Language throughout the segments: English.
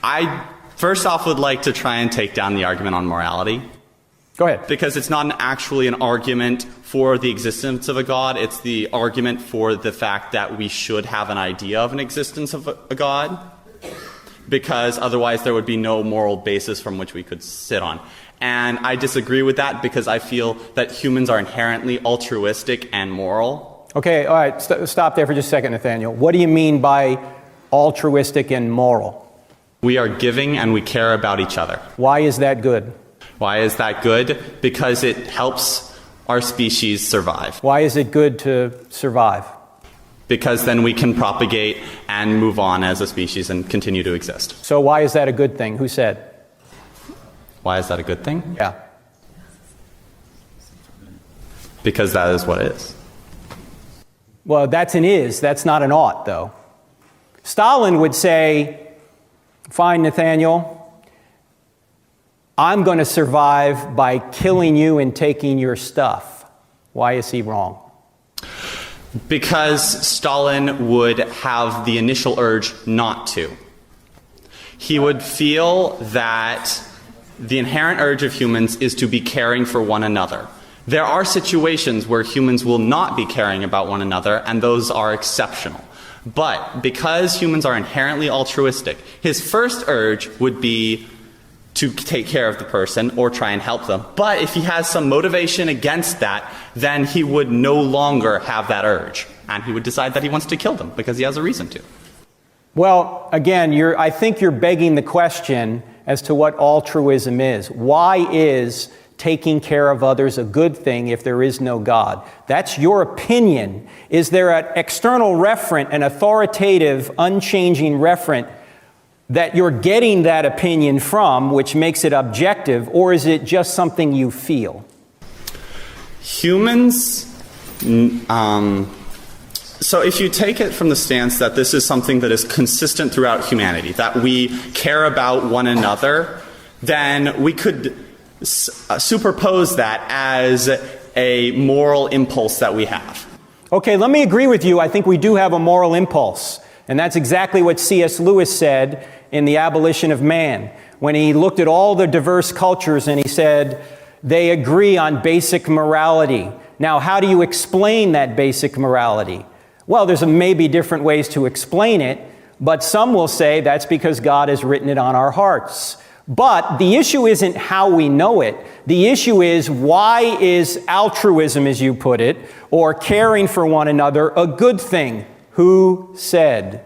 I first off would like to try and take down the argument on morality. Go ahead. Because it's not actually an argument for the existence of a God. It's the argument for the fact that we should have an idea of an existence of a God. Because otherwise there would be no moral basis from which we could sit on. And I disagree with that because I feel that humans are inherently altruistic and moral. Okay, all right, stop there for just a second, Nathaniel. What do you mean by altruistic and moral? We are giving and we care about each other. Why is that good? Why is that good? Because it helps our species survive. Why is it good to survive? Because then we can propagate and move on as a species and continue to exist. So why is that a good thing? Who said? Why is that a good thing? Yeah. Because that is what it is. Well, that's an is. That's not an ought, though. Stalin would say, fine, Nathaniel, I'm going to survive by killing you and taking your stuff. Why is he wrong? Because Stalin would have the initial urge not to. He would feel that the inherent urge of humans is to be caring for one another. There are situations where humans will not be caring about one another, and those are exceptional. But because humans are inherently altruistic, his first urge would be to take care of the person or try and help them. But if he has some motivation against that, then he would no longer have that urge. And he would decide that he wants to kill them because he has a reason to. Well, again, I think you're begging the question as to what altruism is. Why is taking care of others a good thing if there is no God? That's your opinion. Is there an external referent, an authoritative, unchanging referent that you're getting that opinion from, which makes it objective, or is it just something you feel? Humans, so if you take it from the stance that this is something that is consistent throughout humanity, that we care about one another, then we could superpose that as a moral impulse that we have. Okay, let me agree with you. I think we do have a moral impulse. And that's exactly what C.S. Lewis said in The Abolition of Man, when he looked at all the diverse cultures and he said, they agree on basic morality. Now, how do you explain that basic morality? Well, there's maybe different ways to explain it, but some will say that's because God has written it on our hearts. But the issue isn't how we know it. The issue is, why is altruism, as you put it, or caring for one another, a good thing? Who said?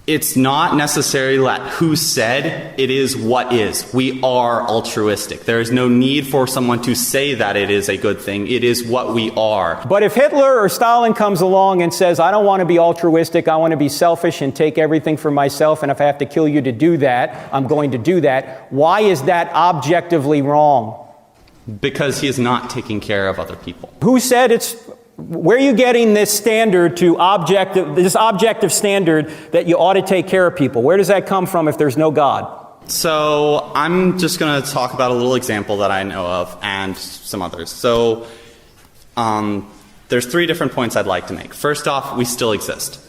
It's not necessarily who said, it is what is. We are altruistic. There is no need for someone to say that it is a good thing. It is what we are. But if Hitler or Stalin comes along and says, I don't want to be altruistic, I want to be selfish and take everything for myself, and if I have to kill you to do that, I'm going to do that, why is that objectively wrong? Because he is not taking care of other people. Who said it's... Where are you getting this standard this objective standard that you ought to take care of people? Where does that come from if there's no God? So I'm just going to talk about a little example that I know of and some others. So there's 3 different points I'd like to make. First off, we still exist.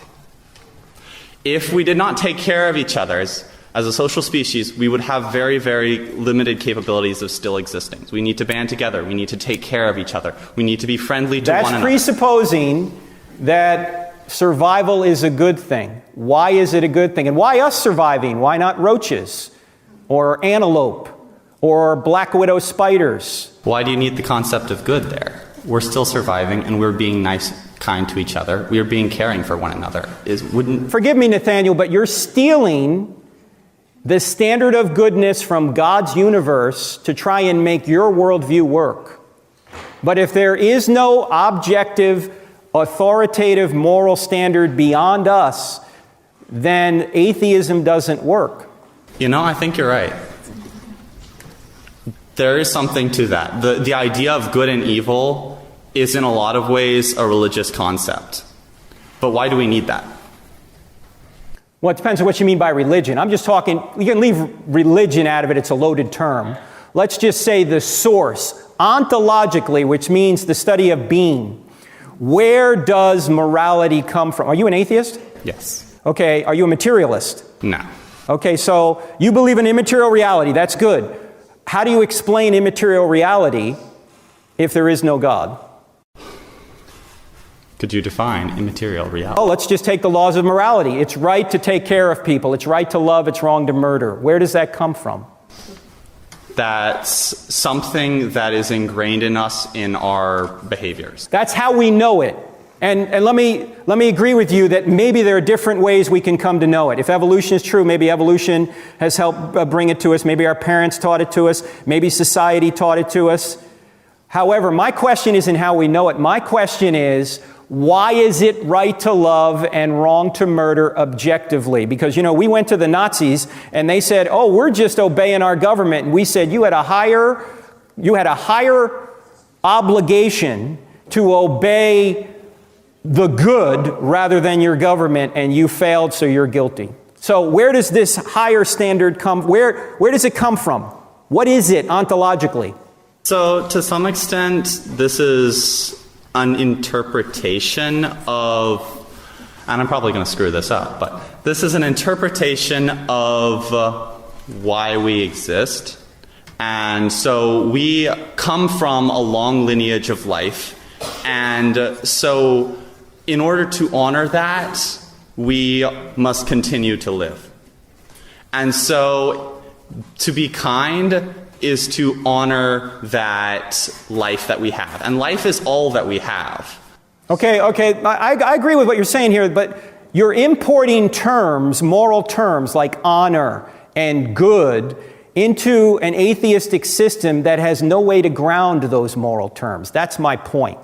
If we did not take care of each other as a social species, we would have very, very limited capabilities of still existing. We need to band together. We need to take care of each other. We need to be friendly to one another. That's presupposing that survival is a good thing. Why is it a good thing? And why us surviving? Why not roaches or antelope or black widow spiders? Why do you need the concept of good there? We're still surviving and we're being nice, kind to each other. We are being caring for one another. Forgive me, Nathaniel, but you're stealing the standard of goodness from God's universe to try and make your worldview work. But if there is no objective, authoritative moral standard beyond us, then atheism doesn't work. You know, I think you're right. There is something to that. The idea of good and evil is in a lot of ways a religious concept. But why do we need that? Well, it depends on what you mean by religion. I'm just talking, you can leave religion out of it, it's a loaded term. Let's just say the source, ontologically, which means the study of being. Where does morality come from? Are you an atheist? Yes. Okay, are you a materialist? No. Okay, so you believe in immaterial reality. That's good. How do you explain immaterial reality if there is no God? Could you define immaterial reality? Oh, let's just take the laws of morality. It's right to take care of people. It's right to love. It's wrong to murder. Where does that come from? That's something that is ingrained in us in our behaviors. That's how we know it. And let me agree with you that maybe there are different ways we can come to know it. If evolution is true, maybe evolution has helped bring it to us. Maybe our parents taught it to us. Maybe society taught it to us. However, my question isn't how we know it. My question is, why is it right to love and wrong to murder objectively? Because, you know, we went to the Nazis and they said, oh, we're just obeying our government. And we said, you had a higher obligation to obey the good rather than your government, and you failed, so you're guilty. So where does this higher standard come? Where does it come from? What is it ontologically? So to some extent, this is an interpretation of, and I'm probably going to screw this up, but this is an interpretation of why we exist. And so we come from a long lineage of life, and so in order to honor that, we must continue to live. And so to be kind is to honor that life that we have. And life is all that we have. Okay, I agree with what you're saying here, but you're importing terms, moral terms like honor and good, into an atheistic system that has no way to ground those moral terms. That's my point.